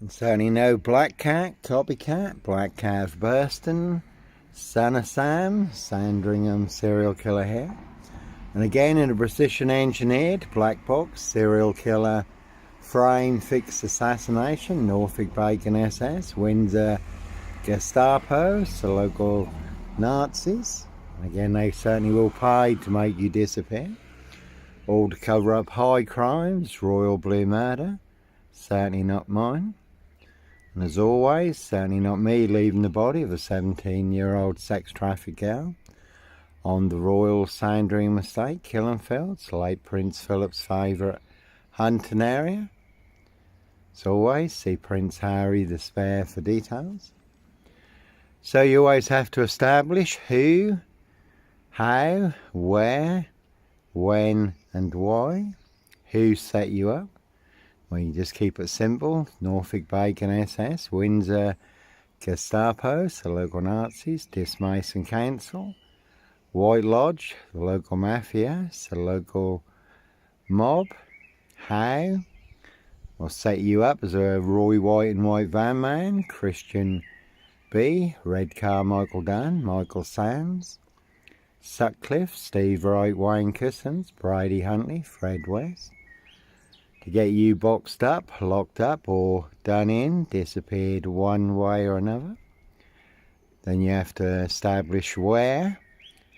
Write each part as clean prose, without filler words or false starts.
And certainly no black cat, copycat, black cat of Burston, son of Sam, Sandringham serial killer here. And again in a precision engineered black box serial killer frame fixed assassination, Norfolk Bacon SS, Windsor Gestapo, so local Nazis. Again, they certainly will pay to make you disappear. All to cover up high crimes, royal blue murder, certainly not mine. And as always, certainly not me leaving the body of a 17-year-old sex trafficked girl on the Royal Sandringham estate, Killenfields, late Prince Philip's favourite hunting area. As always, see Prince Harry the Spare for details. So you always have to establish who, how, where, when and why. Who set you up? Well, you just keep it simple. Norfolk Bacon SS, Windsor Gestapo, so local Nazis, Dismace and Council, White Lodge, the local mafia, so local mob. How? Will set you up as a Roy White and White van man, Christian B, Red Car Michael Dunn, Michael Sands, Sutcliffe, Steve Wright, Wayne Cousins, Brady Huntley, Fred West. To get you boxed up, locked up or done in, disappeared one way or another. Then you have to establish where,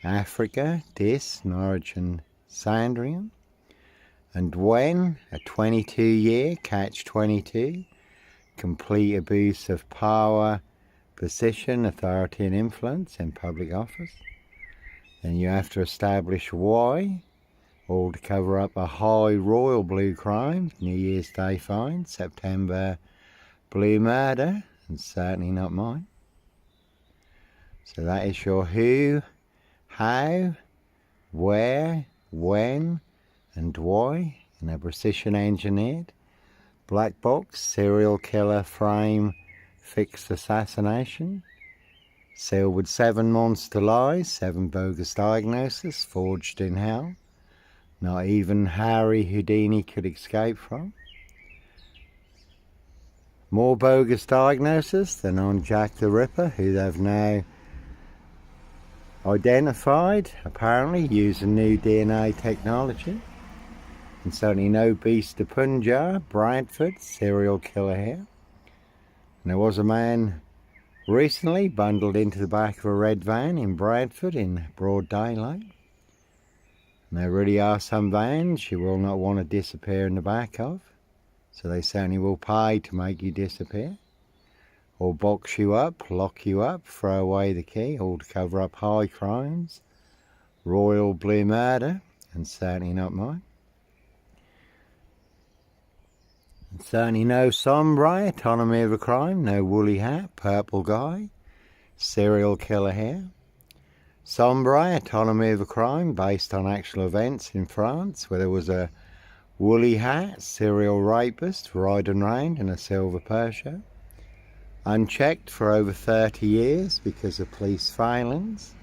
Africa, Dis, Norwich and Sandringham. And when, a 22-year catch-22, complete abuse of power, position, authority and influence in public office. Then you have to establish why, all to cover up a high royal blue crime, New Year's Day fine, September blue murder, and certainly not mine. So that is your who, how, where, when, and why in a precision engineered black box serial killer frame fixed assassination, sealed with 7 monster lies, 7 bogus diagnoses forged in hell, not even Harry Houdini could escape from. More bogus diagnoses than on Jack the Ripper, who they've now identified, apparently using new DNA technology. And certainly no Beast of Punjab, Bradford, serial killer here. And there was a man recently bundled into the back of a red van in Bradford in broad daylight. And there really are some vans you will not want to disappear in the back of. So they certainly will pay to make you disappear. Or box you up, lock you up, throw away the key, all to cover up high crimes, royal blue murder, and certainly not mine. And certainly no sombre, autonomy of a crime, no woolly hat, purple guy, serial killer here. Sombre, autonomy of a crime based on actual events in France where there was a woolly hat, serial rapist, riding round in a silver Peugeot. Unchecked for over 30 years because of police failings.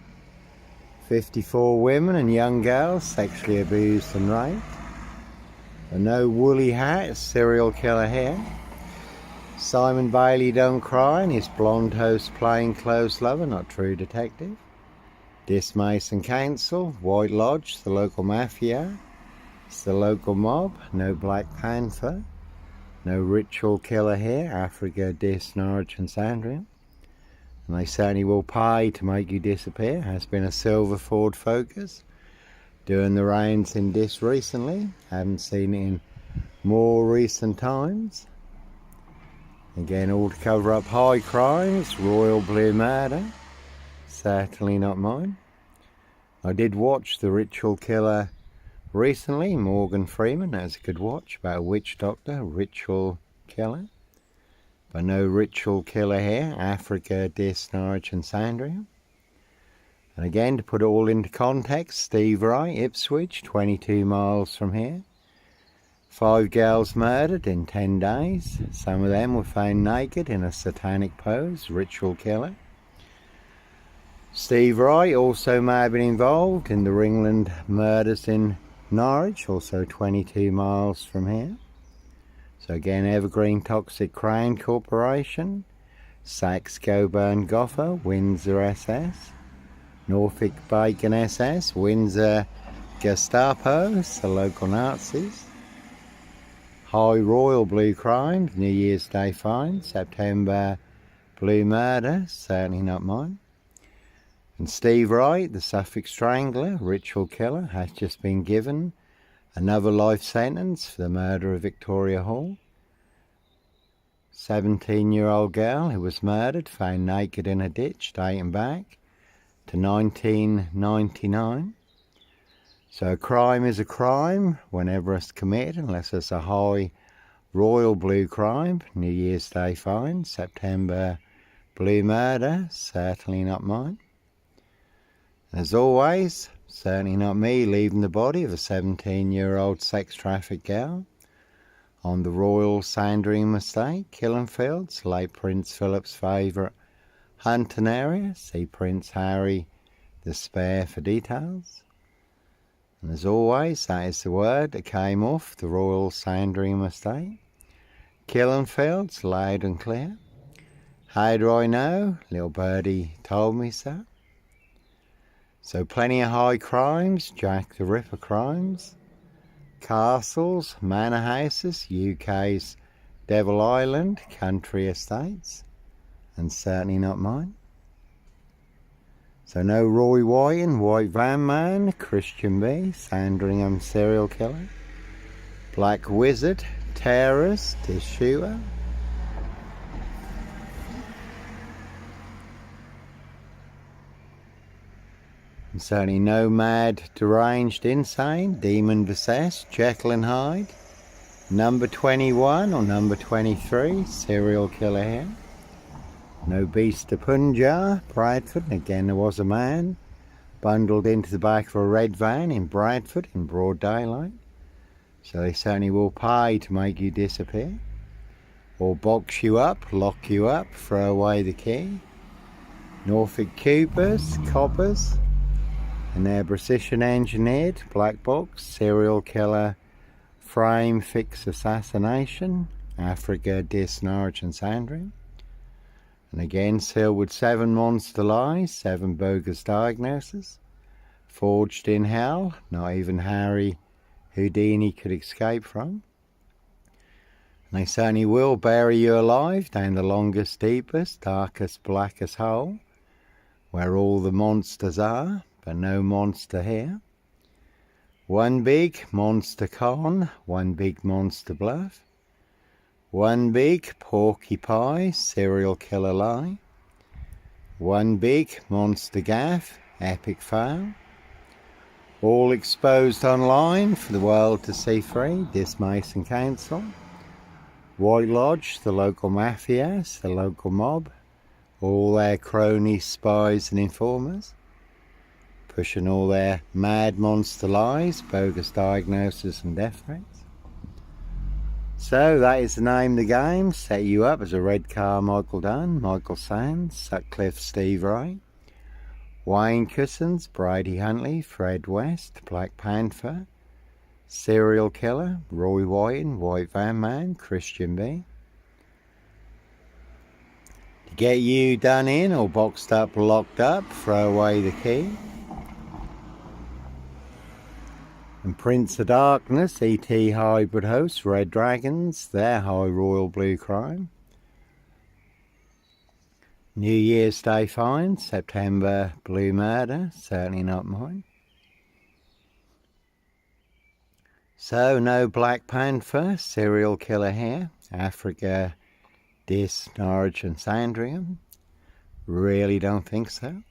54 women and young girls sexually abused and raped. A no woolly hat, serial killer here. Simon Bailey don't cry and his blonde host plainclothes lover, not true detective. Dismace and Council, White Lodge, the local mafia. It's the local mob, no Black Panther. No ritual killer here, Africa, Dis, Norwich and Sandringham. And they certainly will pay to make you disappear. Has been a silver Ford Focus. Doing the rounds in Dis recently. Haven't seen it in more recent times. Again, all to cover up high crimes, royal blue murder. Certainly not mine. I did watch The Ritual Killer recently, Morgan Freeman. That was a good watch about a witch doctor, ritual killer. But no ritual killer here, Africa, Dis, Norwich and Sandringham. And again, to put it all into context, Steve Wright, Ipswich, 22 miles from here. 5 girls murdered in 10 days. Some of them were found naked in a satanic pose, ritual killer. Steve Wright also may have been involved in the Ringland murders in Norwich, also 22 miles from here. So again, Evergreen Toxic Crown Corporation, Saxe Coburn Gotha, Windsor SS, Norfolk Bacon SS, Windsor Gestapos, the local Nazis, High Royal Blue Crimes, New Year's Day Fine, September Blue Murder, certainly not mine. And Steve Wright, the Suffolk Strangler, ritual killer, has just been given another life sentence for the murder of Victoria Hall. 17-year-old girl who was murdered, found naked in a ditch, dating back to 1999. So a crime is a crime whenever it's committed, unless it's a high royal blue crime, New Year's Day fine, September blue murder, certainly not mine. As always, certainly not me leaving the body of a 17-year-old sex trafficked girl on the Royal Sandringham estate, Killenfields, late Prince Philip's favourite hunting area. See Prince Harry the Spare for details. And as always, that is the word that came off the Royal Sandringham estate. Killenfields, loud and clear. How do I know? Little birdie told me so. So plenty of high crimes, Jack the Ripper crimes, castles, manor houses, UK's Devil Island, country estates, and certainly not mine. So no Roy Whiting, White Van Man, Christian B, Sandringham serial killer, Black Wizard, terrorist, shooter. And certainly no mad, deranged, insane, demon possessed, Jekyll and Hyde, number 21 or number 23, serial killer here. No beast of Punjab, Bradford, and again there was a man bundled into the back of a red van in Bradford in broad daylight. So they certainly will pay to make you disappear, or box you up, lock you up, throw away the key. Norfolk Coopers, coppers, and their precision engineered black box serial killer frame fix assassination, Africa, Dis, Norwich and Sandringham. And again sealed with 7 monster lies, 7 bogus diagnoses, forged in hell, not even Harry Houdini could escape from. And they certainly will bury you alive down the longest, deepest, darkest, blackest hole, where all the monsters are, but no monster here. One big monster con, one big monster bluff, one big porky pie, serial killer lie, one big monster gaff, epic fail, all exposed online for the world to see free. Dis Mason Council, White Lodge, the local mafias, the local mob, all their cronies, spies and informers, pushing all their mad monster lies, bogus diagnosis and death threats. So that is the name of the game. Set you up as a Redcar Michael Dunn, Michael Sands, Sutcliffe Steve Wright, Wayne Cousins, Brady Huntley, Fred West, Black Panther, serial killer, Roy Whiting, White Van Man, Christian B. To get you done in or boxed up, locked up, throw away the key. And Prince of Darkness, E.T. hybrid host, Red Dragons, their high royal blue crime. New Year's Day fine, September blue murder, certainly not mine. So no Black Panther, serial killer here, Africa, Dis, Norwich and Sandringham. Really don't think so.